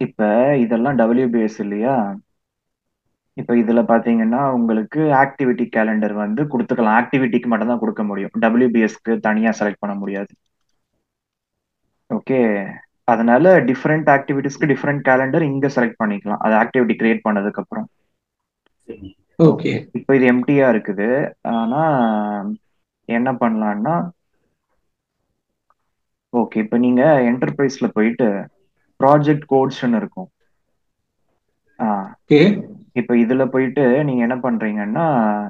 இப்ப இதெல்லாம் WBS இல்லையா? இப்ப இதுல பாத்தீங்கன்னா உங்களுக்கு ஆக்டிவிட்டி கேலண்டர் வந்து கொடுத்துக்கலாம். ஆக்டிவிட்டிக்கு மட்டும் தான் கொடுக்க முடியும். WBSக்கு தனியா செலக்ட் பண்ண முடியாது. ஓகே. அதனால டிஃபரெண்ட் ஆக்டிவிட்டிஸ்க்கு டிஃபரெண்ட் கேலண்டர் இங்க செலக்ட் பண்ணிக்கலாம். அது ஆக்டிவிட்டி கிரியேட் பண்ணதுக்கு அப்புறம். ஓகே. ஓகே. இப்போ இது எம்டியா இருக்குது. ஆனா என்ன பண்ணலாம்னா, ஓகே. இப்போ நீங்க என்டர்பிரைஸ்ல போயிட்டு ப்ராஜெக்ட் கோட்ஸ்ன்னு இருக்கும். ஆ ஓகே. இப்போ இதுல போயிட்டு நீங்க என்ன பண்றீங்கன்னா,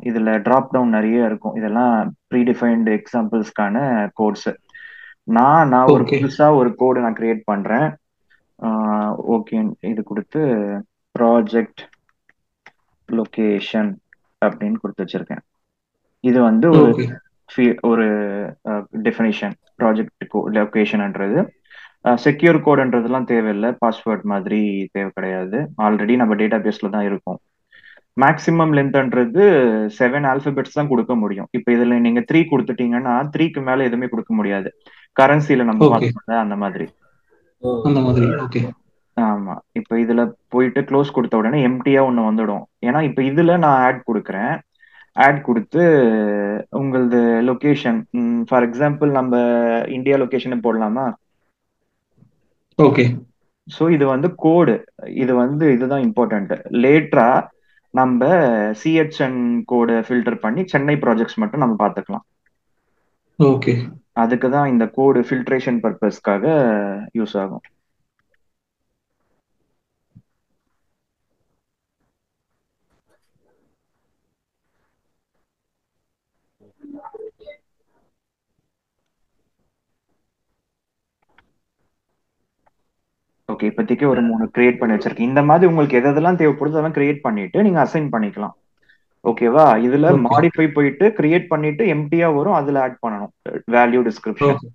இதுல டிராப் டவுன் நிறைய இருக்கும். இதெல்லாம் ப்ரீடிஃபைன்டு எக்ஸாம்பிள்ஸ்க்கான கோட்ஸ். நான் ஒரு ஓகே. புதுசா ஒரு கோடு நான் கிரியேட் பண்றேன். ஓகே. இது கொடுத்து ப்ராஜெக்ட் லொகேஷன் அப்படின்னு கொடுத்து வச்சிருக்கேன். இது வந்து ஒரு ஓகே. ஒரு டெஃபினிஷன். ப்ராஜெக்ட் லொகேஷன்ன்றது செக்யூர் கோடுன்றதுலாம் தேவையில்லை. பாஸ்வேர்ட் மாதிரி தேவை கிடையாது. ஆல்ரெடி நம்ம டேட்டா பேஸ்ல தான் இருக்கும். மேக்ஸிமம் லென்த்ன்றது 7 ஆல்பபெட்ஸ் தான் கொடுக்க முடியும். இப்போ இதுல நீங்க 3 கொடுத்துட்டீங்கன்னா 3க்கு மேல எதுவுமே கொடுக்க முடியாது. கரன்சில நம்ம ஓகே. பார்த்தோம்ல அந்த மாதிரி. அந்த மாதிரி. ஓகே. ஆமா. இப்போ இதுல போயிட்டு க்ளோஸ் கொடுத்த உடனே எம்டியா ஒண்ணு வந்துடும். ஏன்னா இப்போ இதுல நான் ஆட் கொடுக்குறேன். ஆட் கொடுத்து உங்களது லொகேஷன், ஃபார் எக்ஸாம்பிள் நம்ம இந்தியா லொகேஷன் போடலாமா? ஓகே. ஸோ இது வந்து கோடு. இது வந்து இதுதான் இம்பார்ட்டன்ட். லேட்டரா நம்ம சிஹெச்என் கோடு ஃபில்டர் பண்ணி சென்னை ப்ராஜெக்ட்ஸ் மட்டும் நம்ம பார்த்துக்கலாம். ஓகே. அதுக்கு தான் இந்த கோடு ஃபில்ட்ரேஷன் பர்பஸ்க்காக யூஸ் ஆகும். ஓகே. இப்போதைக்கு ஒரு 3 கிரியேட் பண்ணி வச்சிருக்கேன். இந்த மாதிரி உங்களுக்கு எதெல்லாம் தேவைப்படுதோ அதெல்லாம் கிரியேட் பண்ணிட்டு நீங்க அசைன் பண்ணிக்கலாம். ஓகேவா? இதுல ஓகே. மாடிஃபை போயிட்டு கிரியேட் பண்ணிட்டு எம்டியா வரும். அதுல ஆட் பண்ணணும் வேல்யூ டிஸ்கிரிப்ஷன். ஓகே.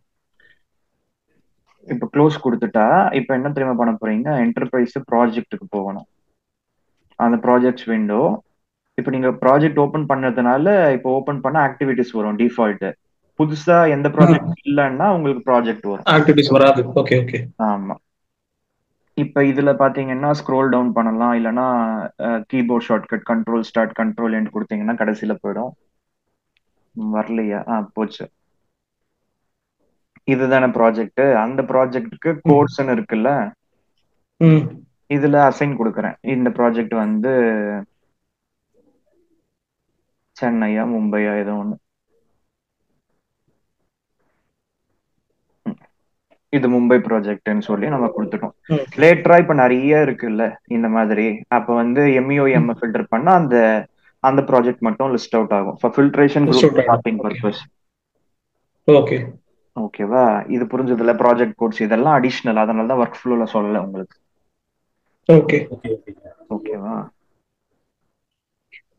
இப்போ க்ளோஸ் கொடுத்துட்டா இப்போ என்ன தெரியுமா பண்ண போறீங்க? என்டர்பிரைஸ் ப்ராஜெக்ட்டுக்கு போகணும். அந்த ப்ராஜெக்ட்ஸ் விண்டோ. இப்போ நீங்க ப்ராஜெக்ட் ஓபன் பண்ணதுனால இப்போ ஓபன் பண்ண ஆக்டிவிட்டிஸ் வரும் டிஃபால்ட். புதுசா எந்த ப்ராஜெக்ட் இல்லைன்னா உங்களுக்கு ப்ராஜெக்ட் வரும். ஆக்டிவிட்டிஸ் வராது. ஓகே. ஓகே. ஆமா. இப்ப இதுல பாத்தீங்கன்னா ஸ்க்ரோல் டவுன் பண்ணலாம். இல்லைன்னா keyboard shortcut control start control end கொடுத்தீங்கன்னா கடைசியில போயிடும். வரலையா? போச்சு. இதுதானே ப்ராஜெக்ட். அந்த ப்ராஜெக்ட்டுக்கு ம். கோர்ஸ்ன்னு இருக்குல்ல. ம். இதுல அசைன் கொடுக்குறேன். இந்த ப்ராஜெக்ட் வந்து சென்னையா மும்பையா ஏதோ ஒண்ணு. ம். இது மும்பை ப்ராஜெக்ட்னு சொல்லி நம்ம கொடுத்துட்டோம். ஓகே. லேட்டரா இப்ப நிறைய இருக்குல்ல இந்த மாதிரி. அப்ப வந்து ம். எம்இஓஎம் ஃபில்டர் பண்ணா அந்த அந்த ப்ராஜெக்ட் மட்டும் லிஸ்ட் அவுட் ஆகும் ஃபார் ஃபில்ட்ரேஷன் குரூப் ஷூட் ஆயிடும். Shopping okay. பர்பஸ். ஓகே. ஓகேவா? இது புரிஞ்சதுல ப்ராஜெக்ட் கோட்ஸ் இதெல்லாம் அடிஷ்னல். அதனால தான் ஒர்க் ஃப்ளோல சொல்லல உங்களுக்கு. ஓகே. ஓகேவா?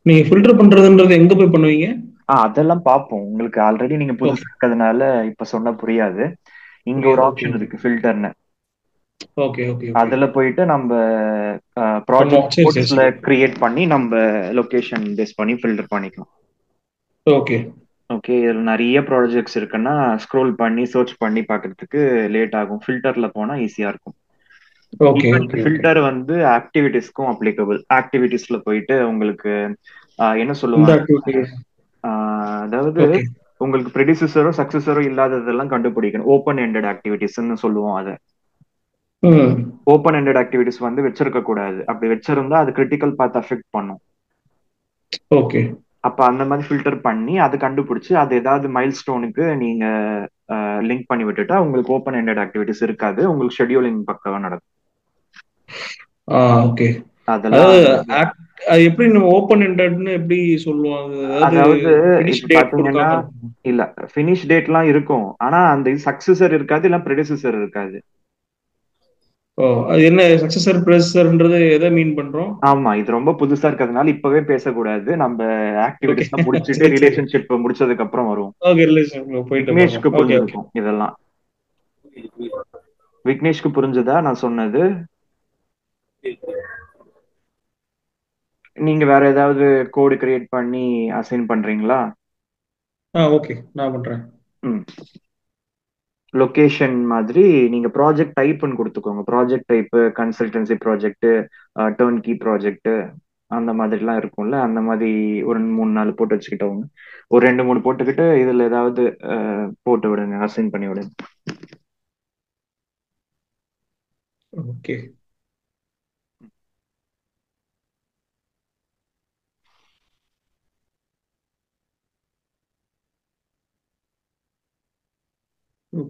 நீங்க ஃபில்டர் பண்றதுன்றது எங்க போய் பண்ணுவீங்க? அதெல்லாம் பார்ப்போம். உங்களுக்கு ஆல்ரெடி நீங்க புதுசா ஓகே. இருக்கிறதுனால இப்ப சொன்னா புரியாது. இங்க ஒரு புரியுது. ஓகே. Option okay. இருக்கு ஃபில்டர்னு. ஓகே. ஓகே. ஓகே. அதுல போயிட்டு நம்ம ப்ராஜெக்ட் பண்ணுவோம். சரி, சரி, கோட்ஸ்ல சரி. கிரியேட் பண்ணி நம்ம லொகேஷன் பேஸ் பண்ணி ஃபில்டர் பண்ணிக்கலாம். ஓகே. ஓகே. இதுல நிறைய ப்ராஜெக்ட்ஸ் இருக்குன்னா ஸ்க்ரோல் பண்ணி சர்ச் பண்ணி பார்க்கிறதுக்கு லேட் ஆகும். ஃபில்டர்ல போனா ஈஸியா இருக்கும். Okay. Even okay. Okay. Filter வந்து ஆக்டிவிட்டிஸ்க்கும் அப்ளிகபிள். ஆக்டிவிட்டிஸ்ல போயிட்டு உங்களுக்கு என்ன இந்த சொல்லுவாங்க? ஆக்டிவிட்டி. அதாவது ஓகே. உங்களுக்கு ப்ரெடிசஸரோ சக்சஸரோ இல்லாததெல்லாம் கண்டுபிடிக்கணும். ஓப்பன் எண்டட் ஆக்டிவிட்டிஸ்ன்னு சொல்லுவோம் அதை. ம். ஓப்பன் எண்டட் ஆக்டிவிட்டிஸ் வந்து வச்சிருக்க கூடாது. அப்படி வச்சிருந்தா அது கிரிட்டிக்கல் பாத் அஃபெக்ட் பண்ணும். ஓகே. அப்ப அந்த மாதிரி ஃபில்டர் பண்ணி அது கண்டுபிடிச்சு அது ஏதாவது மைல் ஸ்டோனுக்கு நீங்க லிங்க் பண்ணி விட்டுட்டா உங்களுக்கு ஓப்பன் எண்டட் ஆக்டிவிட்டிஸ் இருக்காது. உங்களுக்கு ஷெட்யூலிங் பக்கவா நடக்கும். ஆ. ஓகே. அதெல்லாம் அதாவது வந்து அது எப்படி நம்ம ஓப்பன் எண்டட்னு எப்படி சொல்லுவாங்க? அதாவது அதாவது ஃபினிஷ் இப்ப டேட் பாத்தீங்கன்னா கொடுக்காம இருக்கும். இல்ல ஃபினிஷ் டேட்லாம் இருக்கும். ஆனா அந்த இது சக்சஸர் இருக்காது, இல்ல ப்ரெடிசஸர் இருக்காது. ஓ! அது என்ன சக்சஸர், ப்ரெடிசஸர்ன்றது எத மீன் பண்றோம்? ஆமா. இது ரொம்ப புதுசா இருக்கிறதுனால இப்பவே பேசக்கூடாது. நம்ம ஓகே. ஆக்டிவிட்டீஸ்லாம் முடிச்சுட்டு சரி, சரி. ரிலேஷன்ஷிப் முடிச்சதுக்கு அப்புறம் வரும். ஓகே. ரிலேஷன்ல போயிட்டு பார்ப்போம். விக்னேஷ்க்கு ஓகே, ஓகே. புரிஞ்சிருக்கும் இதெல்லாம். விக்னேஷ்க்கு புரிஞ்சுதா நான் சொன்னது? நீங்க வேற ஏதாவது கோடு கிரியேட் பண்ணி அசைன் பண்றீங்களா? ஓகே. நான் பண்றேன். ம். லொகேஷன் மாதிரி நீங்க ப்ராஜெக்ட் டைப்னு கொடுத்துக்கோங்க. Project type consultancy project, turnkey project, அந்த மாதிரிலாம் இருக்கும்ல. அந்த மாதிரி ஒரு 3 4 போட்டு வச்சுக்கிட்டவங்க, ஒரு 2 3 போட்டுக்கிட்டு இதுல ஏதாவது போட்டு விடுங்க, அசைன் பண்ணி விடுங்க. ஓகே.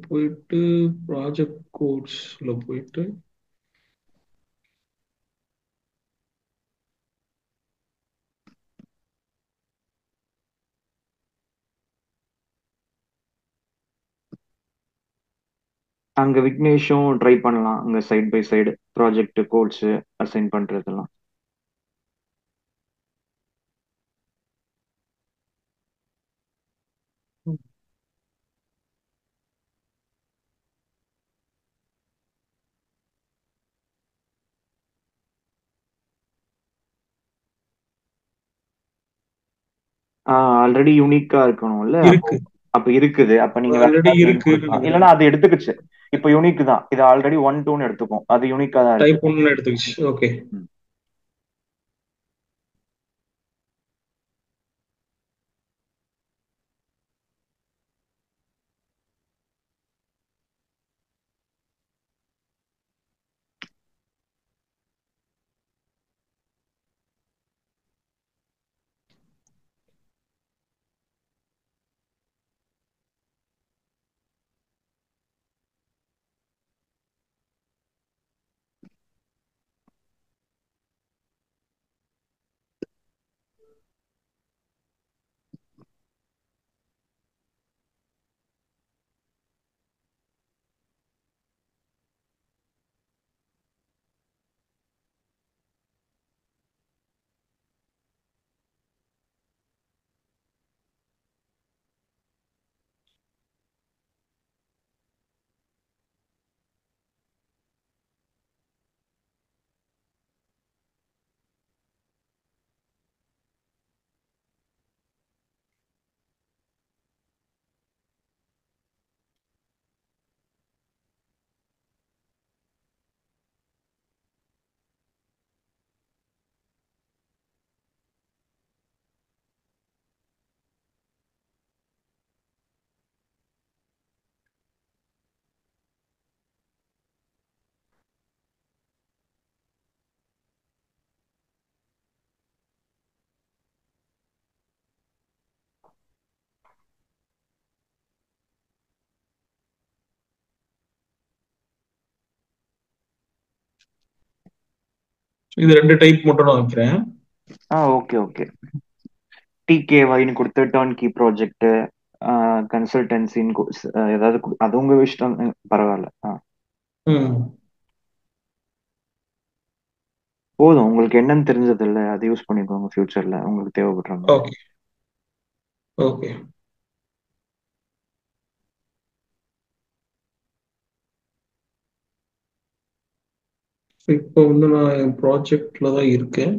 போயிட்டு ப்ராஜெக்ட் கோட்ஸ்ல போயிட்டு அங்க விக்னேஷும் ட்ரை பண்ணலாம், அங்க side by side project codes assign பண்றதெல்லாம். ஆல்ரெடி யூனிக்கா இருக்கணும்ல. அப்போ இருக்கு, அப்ப இருக்குது. அப்ப நீங்க வேற ஆல்ரெடி ஏதாவது நேம் இருக்குன்னு கொடுக்கலாம், நினைக்கிறேன். இல்லைன்னா அது எடுத்துக்கிச்சு. இப்ப யூனிக் தான், இது ஆல்ரெடி 1 2ன்னு எடுத்துக்கும், அது யூனிக்கா தான் இருக்கு. டைப் ஒன்னு எடுத்துக்கிச்சு. ஓகே. ம். இது 2 டைப் மட்டும் நான் வைக்கிறேன். Okay okay. டிகேஒய்னு கொடுத்து டர்ன்கி ப்ராஜெக்ட், கன்சல்டன்சின்னு ஏதாவது அது உங்க இஷ்டம், பரவாயில்ல. ம். போதும், உங்களுக்கு என்னன்னு தெரிஞ்சது இல்ல, அதை யூஸ் பண்ணிக்கோங்க ஃபியூச்சர்ல உங்களுக்கு தேவைப்படுற மாதிரி. ஓகே. ஓகே. இப்போ வந்து நான் என் ப்ராஜெக்ட்ல தான் இருக்கேன்.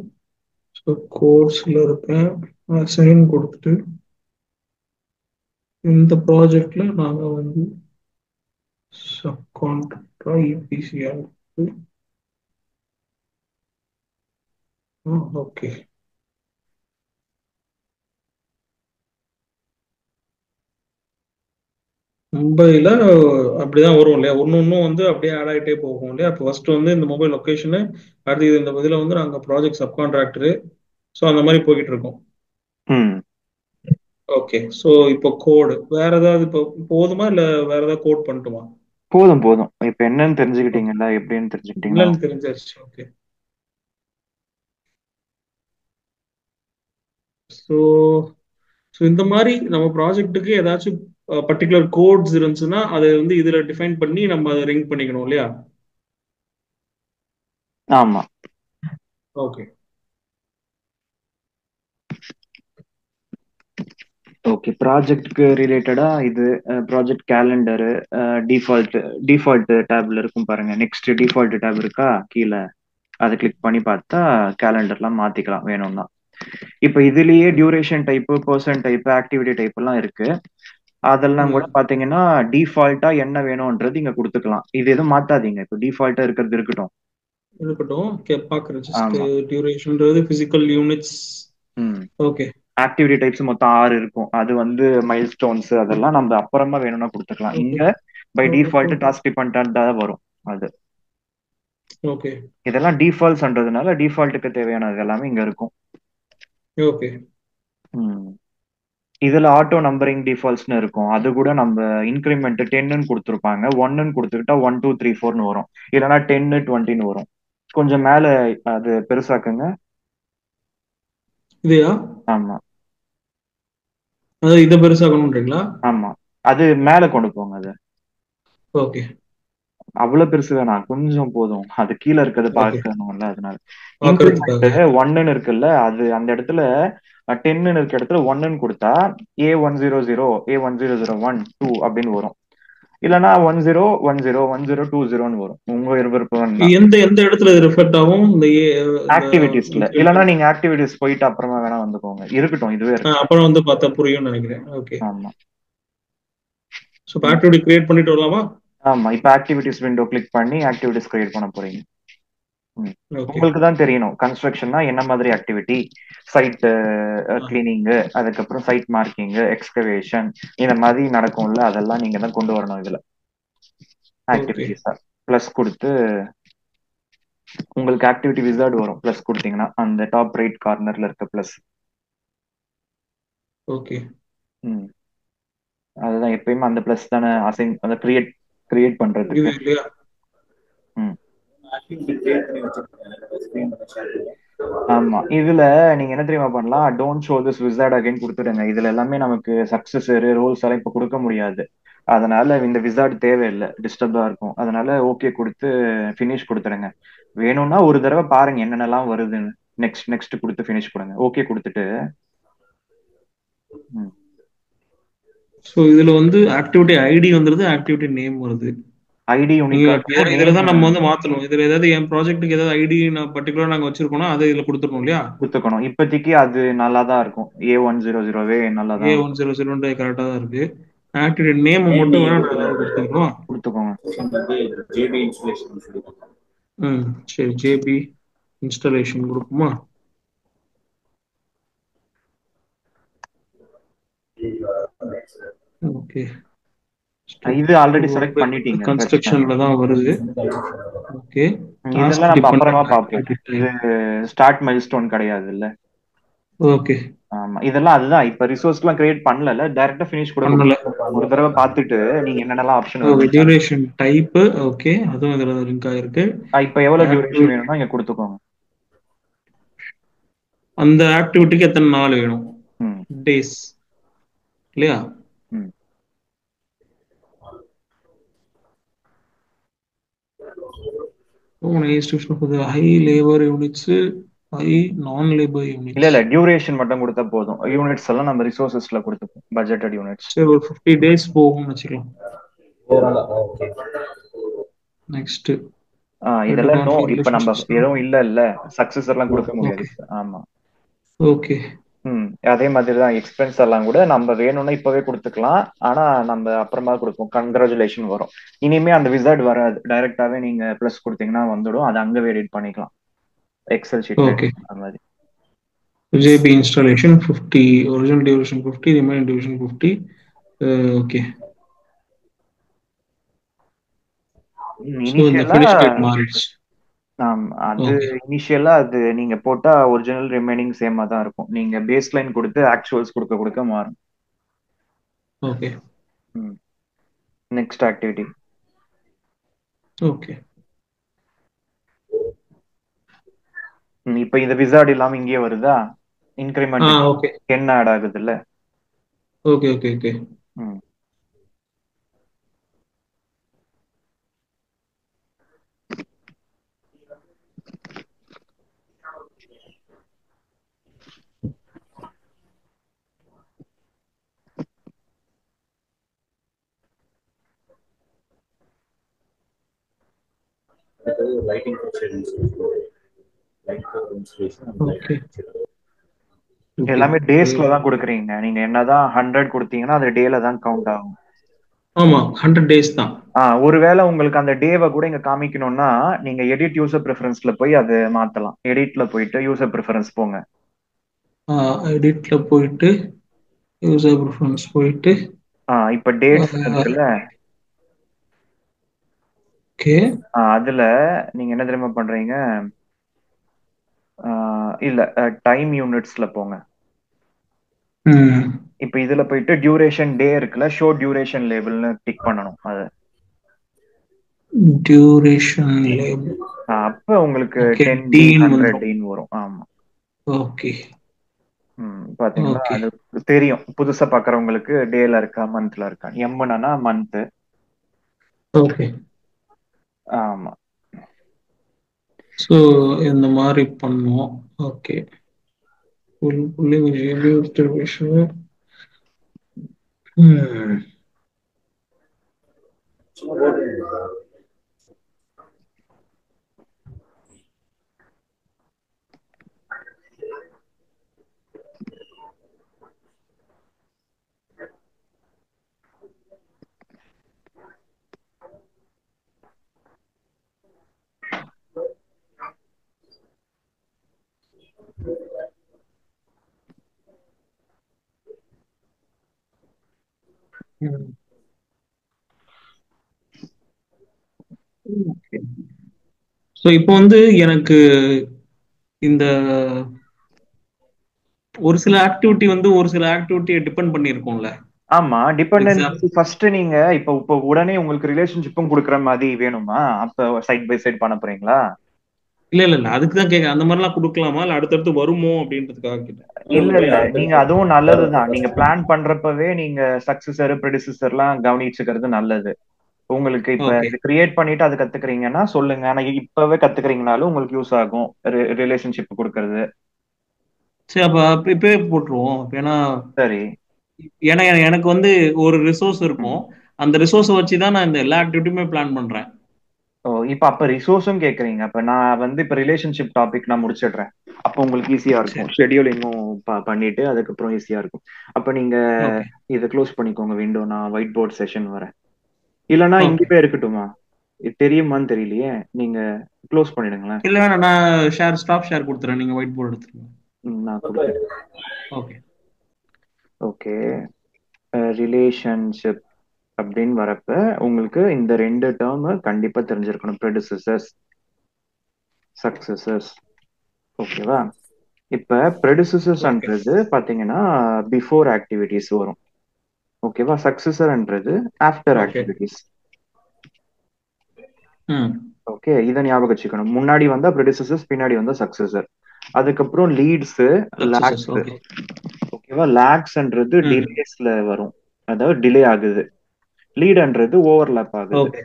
ஸோ கோர்ஸ்ல இருக்கேன். அசைன் கொடுத்துட்டு இந்த ப்ராஜெக்ட்ல நாங்க வந்து சப்கான்ட்ராக்டரா இபிசியா. ஓகே. மும்பைல அப்படிதான் வரும் இல்லையா, ஒன்னு ஒன்னும் வந்து அப்படியே ஆட் ஆகிட்டே போகும் இல்லையா. இப்போ ஃபர்ஸ்ட் வந்து இந்த மொபைல் லொகேஷனு, அடுத்து இந்த இதில் வந்து நாங்கள் ப்ராஜெக்ட் சப்கான்ட்ராக்டரு. ஸோ அந்த மாதிரி போய்கிட்டு இருக்கோம். ம். ஓகே. ஸோ இப்போ கோடு வேற ஏதாவது இப்போ போதுமா இல்லை வேற ஏதாவது கோட் பண்ணட்டுமா? போதும் போதும், இப்ப என்னன்னு ஓகே. தெரிஞ்சுக்கிட்டீங்கல்ல, எப்படின்னு தெரிஞ்சுக்கிட்டீங்கன்னா. என்னன்னு தெரிஞ்சாச்சு. ஓகே. ஸோ ஸோ இந்த மாதிரி நம்ம ப்ராஜெக்ட்டுக்கு ஏதாச்சும் பர்டிகுலர் கோட்ஸ் இருந்துச்சுன்னா அதை வந்து இதுல டிஃபைன் பண்ணி நம்ம அதை ரிங்க் பண்ணிக்கணும் இல்லையா. ஆமா. ஓகே. ஓகே, ப்ராஜெக்ட்க்கு ரிலேட்டடா இது ப்ராஜெக்ட் கேலண்டரு, டிஃபால்ட் டிஃபால்ட் டேப்ல இருக்கும் பாருங்க, நெக்ஸ்ட் டிஃபால்ட் டேப் இருக்கா கீழே, அதை கிளிக் பண்ணி பார்த்தா கேலண்டர்லாம் மாத்திக்கலாம் வேணும்னா. இப்போ இதுலயே duration type, person type, activity type எல்லாம் இருக்கு. அதெல்லாம் கூட ம். பாத்தீங்கன்னா டிஃபால்ட்டா என்ன வேணும்ன்றது இங்க கொடுத்துக்கலாம். இது எதுவும் மாத்தாதீங்க. இப்போ டிஃபால்ட்டா இருக்கிறது இருக்கட்டும். இருக்கட்டும். பாக்குறேன். ஜஸ்ட் ஆமா. டியூரேஷன்ன்றது பிசிக்கல் யூனிட்ஸ். ம். ஓகே. ஆக்டிவிட்டி டைப்ஸ் மொத்தம் 6 இருக்கும். அது வந்து மைல்ஸ்டோன்ஸ் அதெல்லாம் நம்ம அப்புறமா வேணும்னா கொடுத்துக்கலாம். ஓகே. இங்க by okay. Default task dependent தான் வரும் அது. ஓகே. இதெல்லாம் டிஃபால்ட்ஸ்ன்றதுனால டிஃபால்ட்டுக்கு தேவையானது எல்லாமே இங்க இருக்கும். ஓகே. ம். இதுல ஆட்டோ நம்பரிங் டிஃபால்ட்ஸ்னு இருக்கும். அது கூட நம்ம இன்கிரிமெண்ட் 10ன்னு கொடுத்துருப்பாங்க. 1ன்னு கொடுத்துக்கிட்டா 1 2 3 4ன்னு வரும். இல்லைன்னா 10 20ன்னு வரும். கொஞ்சம் மேல அது பெருசாக்குங்க. இதையா? ஆமா. அதாவது இதை பெருசாகணும்ன்றீங்களா? ஆமா. அது மேல கொண்டு போங்க அது. ஓகே. அவ்வளவு பெருசு வேணாம். கொஞ்சம் போதும். அது கீழ இருக்கிறது ஓகே. பார்க்கணும்ல அதனால. பாக்குறதுக்காக. இன்கிரிமெண்ட் 1ன்னு இருக்குல்ல அது அந்த இடத்துல 10ன்னு இருக்க இடத்துல 1ன்னு கொடுத்தா A100 A1001 2 அப்படின்னு வரும். இல்லனா 10101020ன்னு வரும். உங்க விருப்பம் தான். எந்த எந்த இடத்துல இது ரிஃப்ளெக்ட் ஆகும் இந்த இந்த ஆக்டிவிட்டீஸ்ல இல்லனா இன்கிரிமெண்ட்? நீங்க ஆக்டிவிட்டீஸ் போயிட்டு அப்புறமா வேணா வந்துக்கோங்க. இருக்கட்டும் இதுவே இருக்கட்டும். அப்புறம் வந்து பார்த்தா புரியும்னு நினைக்கிறேன். ஓகே. ஆமா. ஸோ ஆக்டிவிட்டி கிரியேட் பண்ணிட்டு வரலாமா? ஆமா. இப்ப ஆக்டிவிட்டீஸ் விண்டோ கிளிக் பண்ணி ஆக்டிவிட்டீஸ் கிரியேட் பண்ண போறீங்க. ம். ஓகே. உங்களுக்கு தான் தெரியணும். கன்ஸ்ட்ரக்ஷன்னா என்ன மாதிரி ஆக்டிவிட்டி, சைட் கிளீனிங், அதுக்கப்புறம் சைட் மார்க்கிங், எக்ஸ்கவேஷன் இந்த மாதிரி நடக்கும்ல அதெல்லாம் நீங்க தான் கொண்டு வரணும் இதுல. ஓகே. ஆக்டிவிட்டீஸா பிளஸ் கொடுத்து உங்களுக்கு ஆக்டிவிட்டி விசார்ட் வரும். பிளஸ் கொடுத்தீங்கன்னா அந்த டாப் ரைட் கார்னர்ல இருக்க பிளஸ். ஓகே. ம். அதுதான் எப்பயுமே அந்த பிளஸ் தானே அசைன் அந்த கிரியேட் கிரியேட் இது பண்றதுக்கு. இல்லையா? ம். ஆமா. இதுல நீங்க என்ன தெரியுமா பண்ணலாம்? Don't show this wizard again குடுத்துடுங்க. இதுல எல்லாமே நமக்கு சக்சஸர், ரோல்ஸ் எல்லாம் இப்ப குடுக்க முடியாது. அதனால இந்த விசார்ட் தேவையில்ல. டிஸ்டர்பா இருக்கும். அதனால ஓகே குடுத்து ஃபினிஷ் குடுத்துடுங்க. வேணும்னா ஒரு தடவை பாருங்க என்னென்னலாம் வருதுன்னு. நெக்ஸ்ட் நெக்ஸ்ட் குடுத்து ஃபினிஷ் கொடுங்க. ஓகே குடுத்துட்டு ம். ஸோ இதுல வந்து ஆக்டிவிட்டி ஐடி வந்துருது, ஆக்டிவிட்டி நேம் வருது. ஐடி நீங்க யூனிக்கா இருக்கணும். இதுல நேம் தான் நம்ம வந்து மாத்தணும். இதுல ஏதாவது என் ப்ராஜெக்ட்டுக்கு ஏதாவது ஐடி நான் பர்டிகுலரா நாங்க வச்சிருக்கோம்னா அதை இதுல கொடுத்துடணும் இல்லையா? குடுத்துக்கணும். இப்போதைக்கு அது நல்லா தான் இருக்கும். A100வே நல்லா தான் இருக்கும். A100 கரெக்டா தான் இருக்கு. ஆக்டிவிட்டி நேம் மட்டும் வேணா நான் ஏதாவது கொடுத்துக்கணும். குடுத்துக்கோங்க. ஜேபி இன்ஸ்டலேஷன் சொல்லிருக்காங்க. ம். சரி, ஜேபி இன்ஸ்டாலேஷன் கொடுக்குமா? ஓகே. இது ஆல்ரெடி செலக்ட் பண்ணிட்டீங்க. பிரச்சனை இல்ல. கன்ஸ்ட்ரக்ஷன்ல தான் வருது. ஓகே. டாஸ்க் இதெல்லாம் நம்ம அப்புறமா டிபெண்டன்ட் பார்ப்போம். ஆக்டிவிட்டி இது டைப். ஸ்டார்ட் மைல்ஸ்டோன் கிடையாது இல்ல. ஓகே. ஆமா. இதெல்லாம் அதுதான். இப்ப ரிசோர்ஸ்லாம் கிரியேட் பண்ணல. டைரக்டா ஃபினிஷ் கூட பண்ணல. கொடுத்துருங்க. ஒரு தடவை பார்த்துட்டு நீங்க என்னென்னலாம் ஆப்ஷன் ஓகே. வருதுன்னு பாருங்க. Duration type. ஓகே. அதுவும் இதுல லிங்க் ஆயிருக்கு. இப்ப எவ்வளவு டியூரேஷன் ஆக்டிவிட்டி வேணும்னா இங்க கொடுத்துக்கோங்க. அந்த ஆக்டிவிட்டிக்கு எத்தனை நாள் வேணும்? ம். டேஸ் இல்லையா? ம். ஹை லேபர் யூனிட்ஸ், ஹை நான் லேபர் இல்ல யூனிட்ஸ். இல்ல டியூரேஷன் மட்டும் கொடுத்தா போதும். யூனிட்ஸ் எல்லாம் நம்ம ரிசோர்சஸ்ல கொடுத்துப்போம். Budgeted units. சரி, ஒரு 50 டேஸ் போகும்னு வச்சுக்கலாம். ஓகே. நெக்ஸ்ட் ஹெட் இதெல்லாம் நோ. இப்ப கான்ஃபிகரேஷன் நம்ம சிஸ்டம். எதுவும் இல்ல சக்சஸ் எல்லாம் கொடுக்க முடியாது ஓகே. இப்ப. ஆமா. ஓகே. ம். அதே மாதிரி தான் எக்ஸ்பென்ஸ் எல்லாம் கூட நம்ம வேணும்னா இப்பவே கொடுத்துக்கலாம். ஆனா நம்ம அப்புறமா கொடுப்போம். கங்க்ராச்சுலேஷன் வரும். இனிமே அந்த விசார்ட் வராது. டைரக்டாவே நீங்க பிளஸ் கொடுத்தீங்கன்னா வந்துடும். அது அங்கவே எடிட் பண்ணிக்கலாம். எக்ஸல் ஷீட்ல ஓகே. அந்த மாதிரி. JP installation 50, original duration 50, remaining duration 50. Okay. So இந்த இனிஷியலா ஃபினிஷ் டேட் மாறிடுச்சு. அது ஓகே. இனிஷியலா அது நீங்க போட்டா ஒரிஜினல் ரிமைனிங் சேமா தான் இருக்கும். நீங்க பேஸ் லைன் கொடுத்து ஆக்சுவல்ஸ் கொடுக்க கொடுக்க மாறும். ஓகே. Next activity. ஓகே. இப்ப இந்த விசார்ட் இல்லாம இங்கேயே வருதா? Increment okay. 10 ஆட் ஆகுது இல்ல. ஓகே. ஓகே. ஓகே. ம். Lighting picture light installation okay. Okay எல்லாமே டேஸ்ல தான் கொடுக்குறீங்க. நீங்க என்னதான் 100 கொடுத்தீங்கன்னா அது டேல தான் கவுண்ட் ஆகும். ஆமா 100 days தான். ஒருவேளை உங்களுக்கு அந்த டேவை கூட இங்க காமிக்கணும்னா நீங்க எடிட் யூசர் ப்ரிஃபரன்ஸ்ல போய் அது மாத்தலாம். எடிட்ல போயிட்டு யூசர் ப்ரிஃபரன்ஸ் போங்க. எடிட்ல போயிட்டு யூசர் ப்ரிஃபரன்ஸ் போயிட்டு இப்ப டேட்ஸ் இருக்குல்ல, ஓகே அதுல நீங்க என்ன தெரியுமா பண்றீங்க, இல்ல டைம் யூனிட்ஸ்ல போங்க. இப்ப இதுல போயிட்டு டியூரேஷன் டே இருக்குல்ல, ஷோ டியூரேஷன் லேபிள்னு டிக் பண்ணணும் அது. Duration label. அப்ப உங்களுக்கு ஓகே 10D டீன் 100D வரும். ஆமா. ஓகே பாத்தீங்களா, ஓகே அது தெரியும் புதுசா பாக்குறவங்களுக்கு டேல இருக்கா மந்த்ல இருக்கா. எம்னா மந்த். ஓகே. ஆமா. ஸோ இந்த மாதிரி பண்ணுவோம். ஓகே புள்ளி டிஸ்ட்ரிபியூஷன். ஸோ இப்போ வந்து எனக்கு இந்த ஒரு சில ஆக்டிவிட்டி வந்து ஒரு சில ஆக்டிவிட்டியை டிபெண்ட் பண்ணியிருக்கோம்ல. ஆமா, டிபெண்டன்சி ஃபர்ஸ்ட் நீங்க இப்போ உடனே உங்களுக்கு ரிலேஷன்ஷிப்பும் கொடுக்குற மாதிரி வேணுமா? அப்ப சைட் பை சைட் பண்ண போறீங்களா? இல்ல அதுக்கு தான் கேட்க, அந்த மாதிரிலாம் கொடுக்கலாமா இல்ல அடுத்தடுத்து வருமோ அப்படின்றதுக்காக கேட்டேன். இல்ல நீங்க அதுவும் நல்லதுதான். நீங்க பிளான் பண்றப்பவே நீங்க சக்சஸர் ப்ரெடிசஸர்லாம் கவனிச்சுக்கிறது நல்லது. உங்களுக்கு இப்ப ஓகே இது கிரியேட் பண்ணிட்டு அது கத்துக்கிறீங்கன்னா சொல்லுங்க. ஆனா இப்பவே கத்துக்கிறீங்கனாலும் உங்களுக்கு யூஸ் ஆகும் ரிலேஷன்ஷிப் கொடுக்கறது. சரி அப்ப இப்பவே போட்டுருவோம். ஏன்னா சரி, ஏன்னா எனக்கு வந்து ஒரு ரிசோர்ஸ் இருக்கும். அந்த ரிசோர்ஸை வச்சு தான் நான் இந்த எல்லா ஆக்டிவிட்டியுமே பிளான் பண்றேன். அப்ப ரிசோர்ஸும் கேக்குறீங்க. அப்ப நான் வந்து இப்ப ரிலேஷன்ஷிப் டாபிக் நான் முடிச்சிடுறேன். அப்போ உங்களுக்கு ஈஸியா இருக்கும். ஷெட்யூலிங்கும் பண்ணிட்டு அதுக்கப்புறம் ஈஸியா இருக்கும். அப்ப நீங்க ஓகே இதை க்ளோஸ் பண்ணிக்கோங்க விண்டோ. நான் ஒயிட் போர்ட் செஷன் வரேன். இல்லைன்னா ஓகே இங்கேயே இருக்கட்டுமா? இது தெரியுமான்னு தெரியலையே. நீங்க க்ளோஸ் பண்ணிடுங்களேன். இல்ல வேணாம், நான் ஸ்டாப் ஷேர் கொடுத்துறேன். நீங்க ஒயிட் போர்டு எடுத்துருங்க. நான் கொடுக்குறேன். Okay okay. ரிலேஷன்ஷிப் அப்படின்னு வரப்ப உங்களுக்கு இந்த 2 டேர்ம் கண்டிப்பா தெரிஞ்சிருக்கணும். ப்ரெடிசஸர்ஸ், சக்சஸர்ஸ். ஓகேவா? இப்ப ப்ரெடிசஸர்ஸ்ன்றது பாத்தீங்கன்னா பிஃபோர் ஆக்டிவிட்டிஸ் வரும். ஓகேவா? சக்சஸர்ன்றது ஆஃப்டர் ஆக்டிவிட்டிஸ். ஓகே, இதை ஞாபகம் வச்சுக்கணும். முன்னாடி வந்தா ப்ரெடிசஸர்ஸ், பின்னாடி வந்தா சக்சஸர். அதுக்கப்புறம் லீட்ஸ், லாக்ஸ். ஓகேவா? லாக்ஸ்ன்றது டிலேஸ்ல வரும், அதாவது டிலே ஆகுது. லீட்ன்றது ஓவர்லாப் ஆகுது.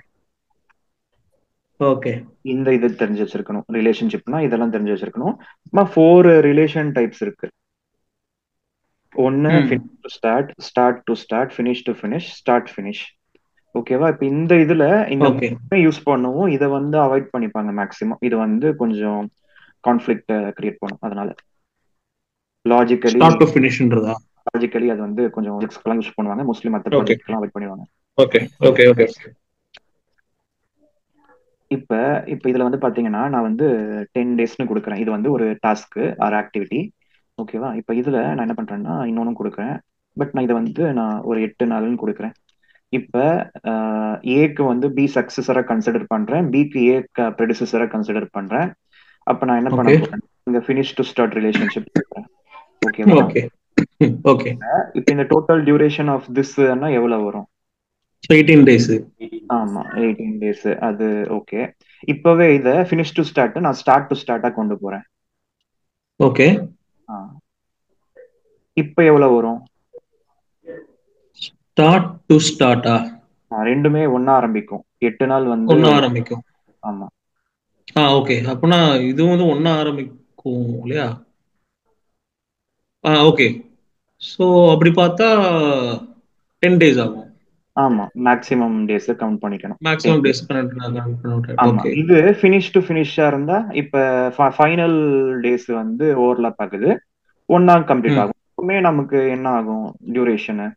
ஓகே இந்த இது தெரிஞ்சு வச்சிருக்கணும். ரிலேஷன்ஷிப்னா இதெல்லாம் தெரிஞ்சு வச்சிருக்கணும். 4 ரிலேஷன் டைப்ஸ் இருக்கு. ஒன்னு finish to start, start to start, finish to finish, start finish. ஓகேவா? இப்ப இந்த இதுல இந்த யூஸ் பண்ணுவோம். இதை வந்து அவாய்ட் பண்ணிப்பாங்க மேக்ஸிமம். இது வந்து கொஞ்சம் கான்ஃபிளிக்ட் கிரியேட் பண்ணும். அதனால லாஜிக்கலி அது வந்து கொஞ்சம் யூஸ் பண்ணுவாங்க. மோஸ்ட்லி மற்ற ப்ராஜெக்ட்லாம் அவாய்ட் பண்ணிடுவாங்க. Okay okay okay. இப்ப இதுல வந்து பாத்தீங்கன்னா நான் வந்து 10 டேஸ்னு கொடுக்குறேன். இது வந்து ஒரு டாஸ்க் ஆர் ஆக்டிவிட்டி. ஓகேவா? இப்ப இதுல நான் என்ன பண்றேன்னா இன்னொன்னு கொடுக்குறேன். பட் நான் இதை வந்து நான் ஒரு 8 நாள்னு கொடுக்குறேன். இப்ப ஏக்கு வந்து பி சக்சஸரா கன்சிடர் பண்றேன், பிக்கு ஏ ப்ரெடிசஸரா கன்சிடர் பண்றேன். அப்ப நான் என்ன பண்ண போறேன், இங்க ஃபினிஷ் டு ஸ்டார்ட் ரிலேஷன்ஷிப் கொடுக்குறேன். ஓகேவா? ஓகே. இப்ப இந்த டோட்டல் டியூரேஷன் ஆஃப் திஸ் எவ்வளவு வரும்? 18 days. ஆமா 18 days. அது ஓகே. இப்பவே இத ஃபினிஷ் டு ஸ்டார்ட் நான் ஸ்டார்ட் டு ஸ்டார்ட்டா கொண்டு போறேன். ஓகே. இப்ப எவ்வளவு வரும்? ஸ்டார்ட் டு ஸ்டார்ட்டா? ரெண்டுமே ஒண்ணா ஆரம்பிக்கும். 8 நாள் வந்து ஒண்ணா ஆரம்பிக்கும். ஆமா. ஓகே. அப்பனா இது வந்து ஒண்ணா ஆரம்பிக்கும் இல்லையா? ஓகே. சோ அப்படி பார்த்தா 10 days ஆகும். ஆமா, மேக்ஸிமம் டேஸ் கவுண்ட் பண்ணிக்கணும். Maximum days count. ஆமா, இது ஃபினிஷ் டு ஃபினிஷா இருந்தா இப்ப ஃபைனல் டேஸ் வந்து ஓவர்லாப் ஆகுது. ஒன்னா கம்ப்ளீட் ம் ஆகும். எப்பவுமே நமக்கு என்ன ஆகும் டியூரேஷனு?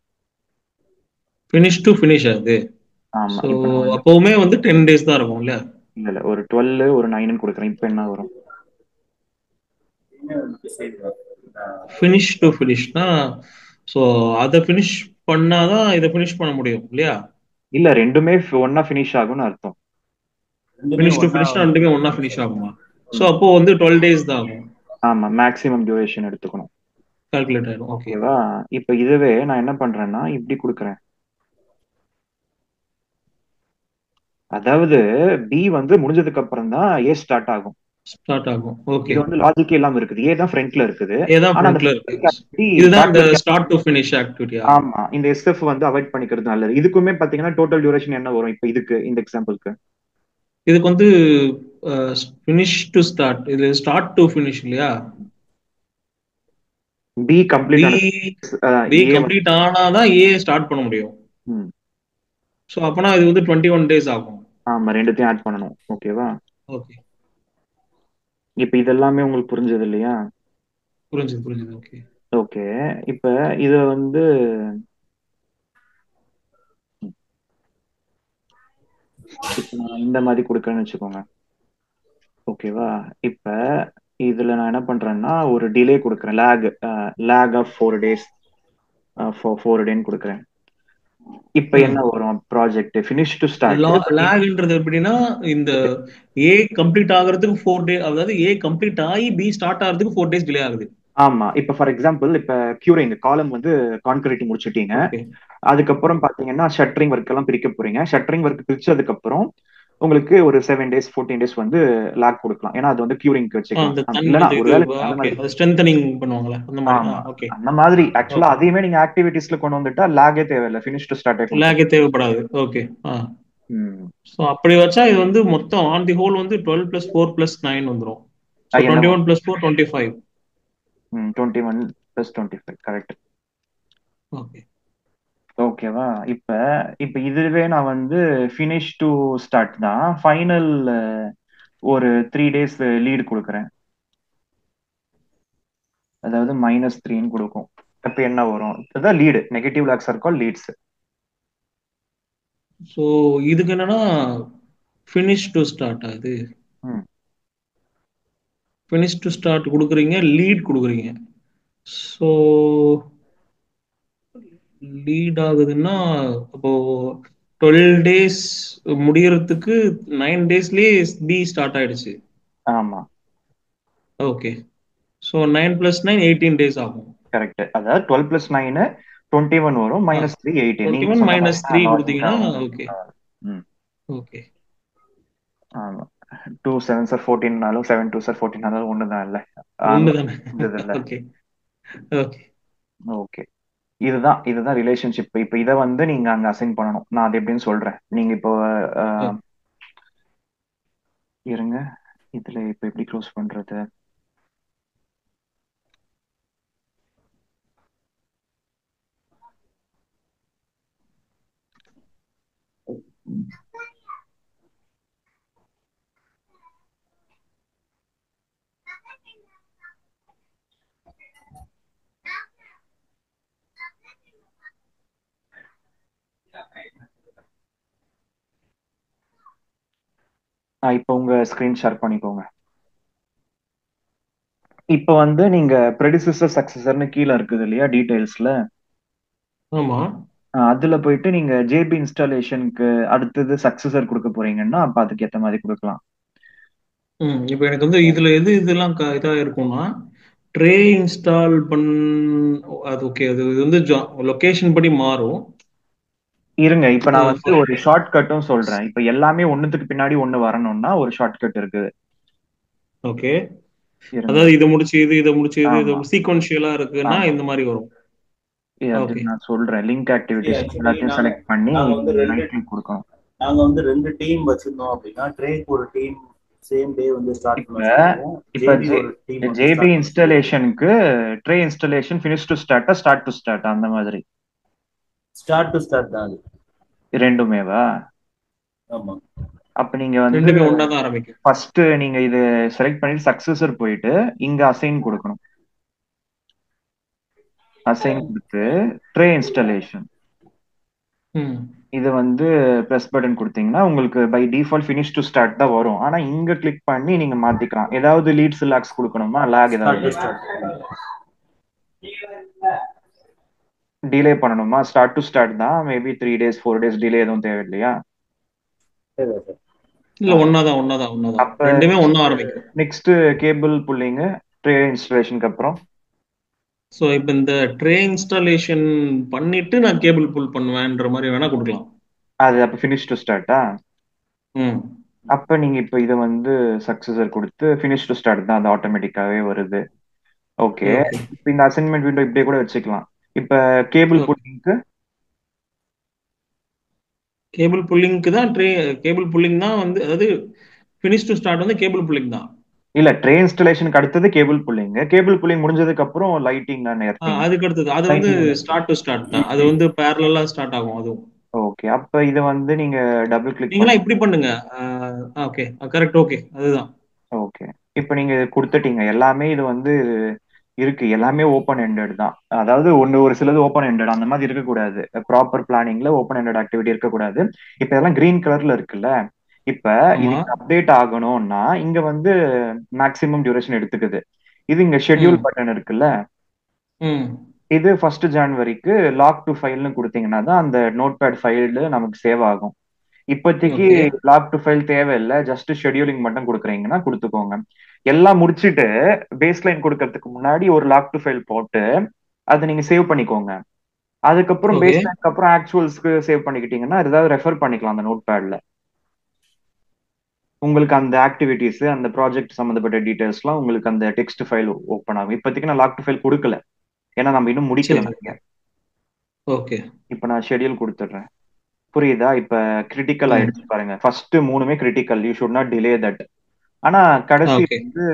ஃபினிஷ் டு ஃபினிஷ் அது. ஆமா. ஸோ இப்ப நான் வந்து அப்பவுமே வந்து 10 days தான் இருக்கும் இல்ல? இல்ல ஒரு 12 ஒரு 9 கொடுக்குறேன். இப்ப என்ன வரும்? ஃபினிஷ் டு ஃபினிஷ்னா ஸோ அதை ஃபினிஷ் பண்ணாதான் இதை ஃபினிஷ் பண்ண முடியும் இல்லையா? இல்ல ரெண்டுமே ஒன்னா ஃபினிஷ் ஆகும்னு அர்த்தம். ஃபினிஷ் டு ஃபினிஷ்னா ரெண்டுமே ஒன்னா ஃபினிஷ் ஆகுமா? ஸோ ம். அப்போ வந்து 12 days தான் ஆகும். ஆமா, மேக்ஸிமம் டியூரேஷன் எடுத்துக்கணும். கால்குலேட் ஆயிடும். ஓகே. ஓகேவா? இப்ப இதுவே நான் என்ன பண்றேன்னா இப்படி கொடுக்குறேன். அதாவது பி வந்து முடிஞ்சதுக்கு அப்புறம் தான் ஏ ஸ்டார்ட் ஆகும். ஸ்டார்ட் ஆகும். ஓகே. இது வந்து லாஜிக்கே இல்லாம இருக்குது. ஏ தான் ஃப்ரண்ட்ல இருக்குது. ஏதான் ஆனா அந்த ஃப்ரண்ட்ல இருக்கு. இதுதான் இந்த பேக்ல ஸ்டார்ட் டு ஃபினிஷ் ஆக்டிவிட்டியா? ஆமா, இந்த எஸ்எஃப் வந்து அவாய்ட் பண்ணிக்கிறது நல்லது. இதுக்குமே பாத்தீங்கன்னா டோட்டல் டியூரேஷன் என்ன வரும் இப்ப இதுக்கு இந்த எக்ஸாம்பிளுக்கு? இதுக்கு வந்து ஃபினிஷ் டு ஸ்டார்ட், இது ஸ்டார்ட் டு ஃபினிஷ் இல்லையா? பி கம்ப்ளீட் பி ஆனது B A complete ஆனாதான் A start பண்ண முடியும். ம். ஸோ அப்பனா இது வந்து 21 days ஆகும். ஆமா, ரெண்டுத்தையும் ஆட் பண்ணணும். ஓகேவா? ஓகே, இப்ப இதெல்லாமே உங்களுக்கு புரிஞ்சது இல்லையா? புரிஞ்சுது புரிஞ்சுது. Okay okay. இப்ப இத வந்து இப்ப நான் இந்த மாதிரி கொடுக்கறேன்னு வச்சுக்கோங்க. ஓகேவா? இப்ப இதுல நான் என்ன பண்றேன்னா ஒரு டிலே கொடுக்குறேன். லேக் ஆஃப் 4 days 4 டேன்னு கொடுக்குறேன். இப்ப என்ன வரும்? ப்ராஜெக்ட் ஃபினிஷ் டு ஸ்டார்ட் லேக்ன்றது எப்படின்னா இந்த ஏ கம்ப்ளீட் ஆகிறதுக்கு 4 டே, அதாவது ஏ கம்ப்ளீட் ஆகி பி ஸ்டார்ட் ஆகிறதுக்கு 4 days டிலே ஆகுது. ஆமா. இப்ப ஃபார் எக்ஸாம்பிள் இப்ப கியூரிங் காலம் வந்து கான்கிரீட்டிங் முடிச்சிட்டீங்க. ஓகே. அதுக்கப்புறம் பாத்தீங்கன்னா ஷட்டரிங் ஒர்க் எல்லாம் பிரிக்க போறீங்க. ஷட்டரிங் ஒர்க் பிரிச்சதுக்கு அப்புறம் உங்களுக்கு ஒரு 7 days 14 days வந்து லாக் கொடுக்கலாம். ஏன்னா அது வந்து கியூரிங்க்கு வச்சுக்கலாம். அந்த இல்லைன்னா இது ஒருவேளை அந்த ஓகே, மாதிரி அது ஸ்ட்ரென்தனிங் பண்ணுவாங்களே அந்த மாதிரி. ஆமா, ஓகே அந்த மாதிரி ஆக்சுவலா ஓகே. அதையுமே நீங்க ஆக்டிவிட்டீஸ்ல கொண்டு வந்துட்டா லாகே தேவையில்லை. ஃபினிஷ் டு ஸ்டார்டே கொடுத்துரும். லேக்கே தேவைப்படாது. ஓகே. ம். ஸோ அப்படி வச்சா இது வந்து மொத்தம் ஆன் தி ஹோல் வந்து 12 + 4 + 9 வந்துடும். ஸோ என்ன 21 + 4 25. 21 + 25 கரெக்ட். ஓகே ஓகேவா? இப்ப இப்ப இதுவே நான் வந்து ஃபினிஷ் டு ஸ்டார்ட் தான் ஃபைனல் ஒரு 3 days லீடு கொடுக்குறேன். அதாவது -3ன்னு கொடுக்கும். அப்ப என்ன வரும்? இதுதான் lead. Negative lags are called leads. So இதுக்கு என்னன்னா ஃபினிஷ் டு ஸ்டார்ட் ஆகுது. ம். ஃபினிஷ் டு ஸ்டார்ட் கொடுக்குறீங்க, லீட் கொடுக்குறீங்க. ஸோ லீட் ஆகுதுன்னா அப்போ 12 days முடியறதுக்கு 9 daysலயே பி ஸ்டார்ட் ஆயிடுச்சு. ஆமா ஓகே. ஸோ 9 + 9 18 days ஆகும். கரெக்ட். அதாவது 12 + 9 21 வரும். -3 18. நீங்க 21 சொன்ன மாதிரி -3 லாஜிக்கா கொடுத்தீங்கன்னா உங்களுக்கு ஓகே. ம். ஓகே ஆமா. 2 7s are 14னாலும் 7 2s are 14னாலும் ஒண்ணுதான் இல்ல. ஒண்ணுதானே. இல்ல. Okay okay okay. இதுதான் ரிலேஷன்ஷிப். இப்ப இத வந்து நீங்க அங்க அசைன் பண்ணணும். நான் அது எப்படின்னு சொல்றேன். நீங்க இப்போ இருங்க. இதுல இப்ப எப்படி க்ளோஸ் பண்றது? இப்ப உங்க ஸ்கிரீன் ஷேர் பண்ணிக்கோங்க. இப்ப வந்து நீங்க ப்ரெடிசஸர் சக்சஸர்னு கீழே இருக்குது இல்லையா டீடைல்ஸ்ல? ஆமா. அதுல போயிட்டு நீங்க ஜேபி இன்ஸ்டாலேஷனுக்கு அடுத்தது சக்சஸர் கொடுக்க போறீங்கன்னா அப்ப அதுக்கு ஏத்த மாதிரி கொடுக்கலாம். இப்போ எனக்கு வந்து இதுல இதெல்லாம் இதா இருக்கும்னா ட்ரே இன்ஸ்டால் அது ஓகே. அது இது வந்து லொகேஷன் படி மாறும். இருங்க, இப்ப நான் வந்து ஒரு ஷார்ட் கட்டும் சொல்றேன். இப்ப எல்லாமே ஒண்ணுத்துக்கு பின்னாடி ஒண்ணு வரணும்னா ஒரு ஷார்ட் கட் இருக்குது. ஓகே. அதாவது இதை முடிச்சு இதை முடிச்சு இது சீக்வென்ஷியலா இருக்குன்னா இந்த மாதிரி வரும். அது நான் சொல்றேன். லிங்க் ஆக்டிவிட்டிஸ் எல்லாத்தையும் செலக்ட் பண்ணி ரைட் கிளிக் கொடுக்கணும். நாங்க வந்து 2 டீம் வச்சிருந்தோம் அப்படின்னா ட்ரேக்கு ஒரு டீம் சேம் டே வந்து ஸ்டார்ட் பண்ணுவோம். இப்ப ஜேபி இன்ஸ்டாலேஷனுக்கு ட்ரே இன்ஸ்டாலேஷன் ஃபினிஷ் டு ஸ்டார்ட்டா ஸ்டார்ட் டு ஸ்டார்ட் அந்த மாதிரி? ஸ்டார்ட் டு ஸ்டார்ட் தான் அது ரெண்டுமேவா? ஆமா. அப்ப நீங்க வந்து ரெண்டுமே ஒண்ணா தான் ஆரம்பிக்கும். ஃபர்ஸ்ட் நீங்க இது செலக்ட் பண்ணிட்டு சக்சஸர் போயிட்டு இங்க அசைன் கொடுக்கணும். அசைன் கொடுத்து ட்ரே இன்ஸ்டாலேஷன் ம் இது வந்து ப்ரெஸ் பட்டன் கொடுத்தீங்கன்னா உங்களுக்கு by default finish to start தான் வரும். ஆனா இங்க கிளிக் பண்ணி நீங்க மாத்திக்கலாம். ஏதாவது லீட்ஸ் லாக்ஸ் கொடுக்கணுமா, லாக் ஸ்டார்ட் ஏதாவது டு ஸ்டார்ட். டிலே பண்ணணுமா? ஸ்டார்ட் டு ஸ்டார்ட் தான். மேபி 3 days 4 days டிலே எதுவும் தேவை இல்லையா? சரி சார். இல்ல ஒன்னாதான் அப்ப ரெண்டுமே ஒண்ணா ஆரம்பிக்கும். நெக்ஸ்ட் கேபிள் புல்லிங் ட்ரே இன்ஸ்டாலேஷனுக்கு அப்புறம் ஸோ இப்போ இந்த ட்ரே இன்ஸ்டாலேஷன் பண்ணிட்டு நான் கேபிள் புல் பண்ணுவேன்ற மாதிரி வேணா கொடுக்கலாம். அது அப்ப ஃபினிஷ் டு ஸ்டார்ட்டா? ம் அப்ப நீங்க இப்ப இதை வந்து சக்சஸர் கொடுத்து ஃபினிஷ் டு ஸ்டார்ட் தான், அது ஆட்டோமேட்டிக்காவே வருது. ஓகே, ஓகே இப்ப இந்த அசைன்மெண்ட் விண்டோ இப்படியே கூட வச்சுக்கலாம். இப்ப கேபிள் ஓகே. புல்லிங்க்கு கேபிள் புல்லிங்க்கு தான் கேபிள் புல்லிங் தான் வந்து, அதாவது ஃபினிஷ் டு ஸ்டார்ட் வந்து கேபிள் புல்லிங் தான். இல்ல, ட்ரே இன்ஸ்டாலேஷனுக்கு அடுத்தது கேபிள் புல்லிங். கேபிள் புல்லிங் முடிஞ்சதுக்கு அப்புறம் லைட்டிங் அண்ட் எர்த்திங். அதுக்கு அடுத்தது அது வந்து ஸ்டார்ட் டு ஸ்டார்ட் தான். அது வந்து பேரலா ஸ்டார்ட் ஆகும் அதுவும். ஓகே, அப்ப இத வந்து நீங்க டபுள் கிளிக் நீங்களா இப்படி பண்ணுங்க. Okay correct. ஓகே அதுதான். ஓகே, இப்ப நீங்க இது கொடுத்துட்டீங்க. எல்லாமே இது வந்து இருக்கு, எல்லாமே ஓப்பன் எண்டட் தான். அதாவது ஒரு சிலது ஓப்பன் எண்டட் அந்த மாதிரி இருக்கக்கூடாது. ப்ராப்பர் பிளானிங்ல ஓப்பன் எண்டட் ஆக்டிவிட்டி இருக்கக்கூடாது. இப்ப இதெல்லாம் கிரீன் கலர்ல இருக்குல்ல. இப்ப இது ஆமா. அப்டேட் ஆகணும்னா இங்க வந்து மேக்ஸிமம் டியூரேஷன் எடுத்துக்குது. இது இங்க ஷெட்யூல் பட்டன் இருக்குல்ல, ம் இது 1 ஜனவரிக்கு லாக் டு ஃபைல்னு கொடுத்தீங்கன்னா தான் அந்த நோட்பேட் ஃபைல் நமக்கு சேவ் ஆகும். இப்போதைக்கு ஓகே லாக் டு ஃபைல் தேவையில்லை, ஜஸ்ட் ஷெட்யூலிங் மட்டும் கொடுக்குறீங்கன்னா கொடுத்துக்கோங்க. எல்லாம் முடிச்சுட்டு பேஸ் லைன் கொடுக்கறதுக்கு முன்னாடி ஒரு லாக் டு ஃபைல் போட்டு அதை நீங்க சேவ் பண்ணிக்கோங்க. அதுக்கப்புறம் ஓகே பேஸ் லைனுக்கு அப்புறம் ஆக்சுவல்ஸ்க்கு சேவ் பண்ணிக்கிட்டீங்கன்னா ஏதாவது ரெஃபர் பண்ணிக்கலாம் அந்த நோட் பேட்ல. உங்களுக்கு அந்த ஆக்டிவிட்டிஸ் அந்த ப்ராஜெக்ட் சம்மந்தப்பட்ட டீடைல்ஸ்லாம் உங்களுக்கு அந்த டெக்ஸ்ட் ஃபைல் ஓப்பன் ஆகும். இப்போதைக்கு நான் லாக் டு ஃபைல் கொடுக்கல, ஏன்னா நம்ம இன்னும் முடிக்கல. சரி. ஓகே இப்போ நான் ஷெட்யூல் கொடுத்துட்றேன். புரியுதா? இப்ப கிரிட்டிக்கல் ம் ஆயிடுச்சு பாருங்க. ஃபர்ஸ்ட் 3மே critical, you should not delay that. ஆனா கடைசி ஓகே வந்து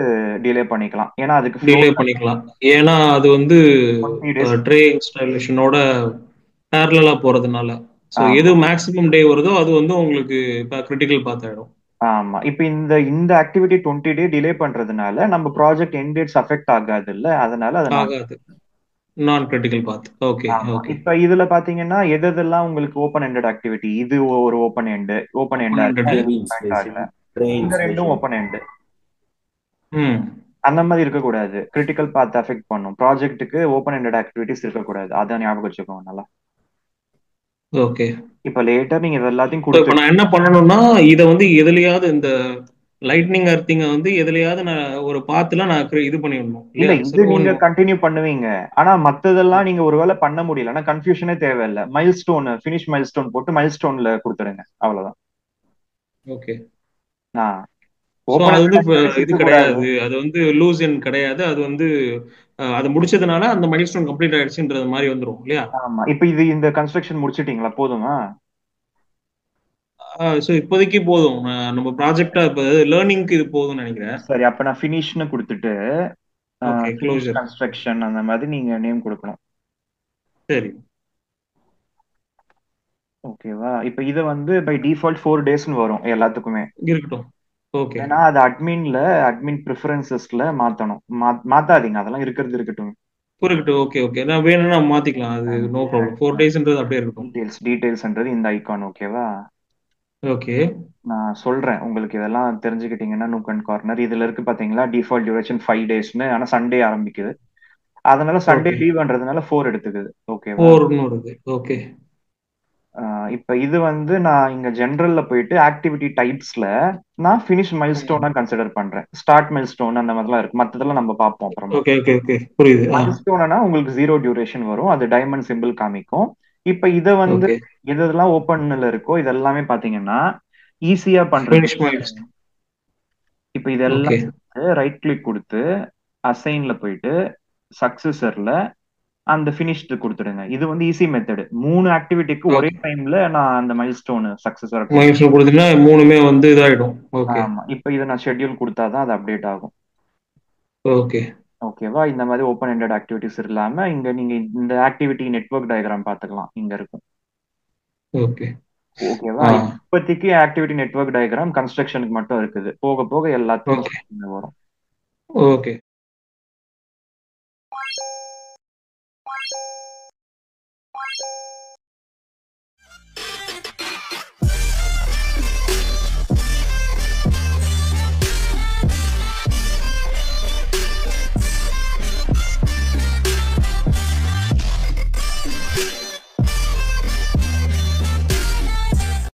டிலே பண்ணிக்கலாம், ஏன்னா அதுக்கு டிலே பண்ணிக்கலாம். ஏன்னா அது வந்து 20 days. ட்ரே இன்ஸ்டாலேஷனோட பேரலா போறதுனால. ஸோ எது ஆமா மேக்ஸிமம் டே வருதோ அது வந்து உங்களுக்கு இப்போ கிரிட்டிக்கல் பாத் ஆயிடும். ஆமா, இப்ப இந்த இந்த ஆக்டிவிட்டி 20 day டிலே பண்றதுனால நம்ம ப்ராஜெக்ட் எண்ட் டேட்ஸ் அஃபெக்ட் ஆகாது இல்ல, அதனால அதை நான் ஆகாது. நான் கிரிட்டிக்கல் பாத். ஓகே ஆமா. ஓகே. இப்ப இதுல பாத்தீங்கன்னா எதெல்லாம் உங்களுக்கு ஓப்பன் எண்டட் ஆக்டிவிட்டி, இது ஒரு ஓப்பன் எண்ட் எண்டா இருக்கு, கேபிள் ஆகல. இன்ஸ்டலேஷன், ட்ரே இந்த ரெண்டும் இன்ஸ்டலேஷன். Open end. ம் அந்த மாதிரி இருக்கக்கூடாது, கிரிட்டிக்கல் பாத் அஃபெக்ட் பண்ணும். ப்ராஜெக்ட்டுக்கு ஓப்பன் எண்டட் ஆக்டிவிட்டிஸ் இருக்கக்கூடாது, அதை ஞாபகம் வச்சுக்கோங்க நல்லா. ஓகே. இப்ப லேட்டா நீங்க இது எல்லாத்தையும் இப்போ கொடுத்து நான் என்ன பண்ணணும்னா இதை வந்து எதுலயாவது இந்த லைட்னிங் அர்த்திங்க வந்து எதுலயாவது நான் ஒரு பாத்துல நான் இது பண்ணிடணும் இல்ல, இல்லையா? இது சரி நீங்க கண்டினியூ பண்ணுவீங்க. ஆனா மத்ததெல்லாம் நீங்க ஒருவேளை பண்ண முடியல, ஆனா கன்ஃபியூஷனே தேவையில்லை. மைல்ஸ்டோன் ஃபினிஷ் மைல்ஸ்டோன் போட்டு மைல்ஸ்டோன்ல கொடுத்துருங்க, அவ்வளவுதான். ஓகே. ஆஹ் ஸோ ஓப்பன் அது வந்து இது இருக்கக்கூடாது. கிடையாது, அது வந்து லூஸ் எண்ட் கிடையாது. அது வந்து அது முடிச்சதுனால அந்த மைல்ஸ்டோன் கம்ப்ளீட் ஆயிடுச்சுன்றது மாதிரி வந்துரும் இல்லையா? ஆமா, இப்ப இது இந்த கன்ஸ்ட்ரக்ஷன் முடிச்சிட்டீங்களா? போதுமா? ஸோ இப்போதைக்கு போதும். நம்ம ப்ராஜெக்டா இப்போ லேர்னிங்க்கு இது போதும்னு நினைக்கிறேன். சரி, அப்ப நான் ஃபினிஷ்னு கொடுத்துட்டு ஓகே ஃபினிஷ் க்ளோசர். கன்ஸ்ட்ரக்ஷன் அந்த மாதிரி நீங்க நேம் கொடுக்கணும். சரி ஓகேவா? இப்ப இது வந்து பை டிஃபால்ட் 4 daysன்னு வரும் எல்லாத்துக்குமே. இருக்கட்டும். ஓகே ஏன்னா அது அட்மின் ப்ரிஃபரன்சஸ்ல மாத்தணும். மாத்தாதீங்க, அதெல்லாம் இருக்கிறது இருக்கட்டும். இருக்கட்டும். Okay okay. நான் வேணும்னா மாத்திக்கலாம், அது நோ ப்ராப்ளம். 4 daysன்றது அப்படியே இருக்கட்டும். டீடைல்ஸ்ன்றது இந்த ஐகான். ஓகேவா? ஓகே நான் சொல்றேன் உங்களுக்கு, இதெல்லாம் தெரிஞ்சுக்கிட்டீங்கன்னா நூக் அண்ட் கார்னர் இதுல இருக்கு பாத்தீங்களா, டிஃபால்ட் டியூரேஷன் 5 daysன்னு. ஆனா சண்டே ஆரம்பிக்குது, அதனால சண்டே ஓகே. லீவ்ன்றதுனால 4 எடுத்துக்குது. ஓகேவா? 4 வருது. ஓகே இப்ப இது வந்து நான் இங்க ஜெனரல்ல போயிட்டு ஆக்டிவிட்டி டைப்ஸ்ல நான் ஃபினிஷ் மைல்ஸ்டோனா கன்சிடர் பண்றேன். ஸ்டார்ட் மைல்ஸ்டோன் அந்த மாதிரிலாம் இருக்கு, மத்ததெல்லாம் நம்ம பார்ப்போம் அப்புறமா. ஓகே ஓகே ஓகே புரியுது. மைல்ஸ்டோன்னா உங்களுக்கு 0 டியூரேஷன் வரும், அது டைமண்ட் சிம்பிள் காமிக்கும். இப்ப இத வந்து ஓகே எதெல்லாம் ஓப்பன்ல இருக்கோ இதெல்லாமே பாத்தீங்கன்னா ஈஸியா பண்றது. Finish milestone. இப்ப இதெல்லாம் ஓகே ரைட் கிளிக் கொடுத்து அசைன்ல போயிட்டு சக்சஸர்ல அந்த ஃபினிஷ்டு கொடுத்துடுங்க. இது வந்து ஈஸி மெத்தட். 3 ஆக்டிவிட்டிக்கு ஒரே டைம்ல நான் அந்த மைல்ஸ்டோன் சக்சஸரா மைல்ஸ்டோன் கொடுத்தீங்கன்னா 3மே வந்து இதாயிடும். ஓகே ஆமா, இப்ப இதை நான் ஷெட்யூல் கொடுத்தாதான் அது அப்டேட் ஆகும். ஓகே ஓகேவா? இந்த மாதிரி ஓப்பன் எண்டட் ஆக்டிவிட்டிஸ் இல்லாம இங்க நீங்க இந்த ஆக்டிவிட்டி நெட்வொர்க் டயக்ராம் பாத்துக்கலாம், இங்க இருக்கும். ஓகே ஓகேவா? இப்போதைக்கு ஆக்டிவிட்டி நெட்வொர்க் டயக்ராம் கன்ஸ்ட்ரக்ஷனுக்கு மட்டும் இருக்குது, போக போக எல்லாத்துக்கும் வரும். ஓகே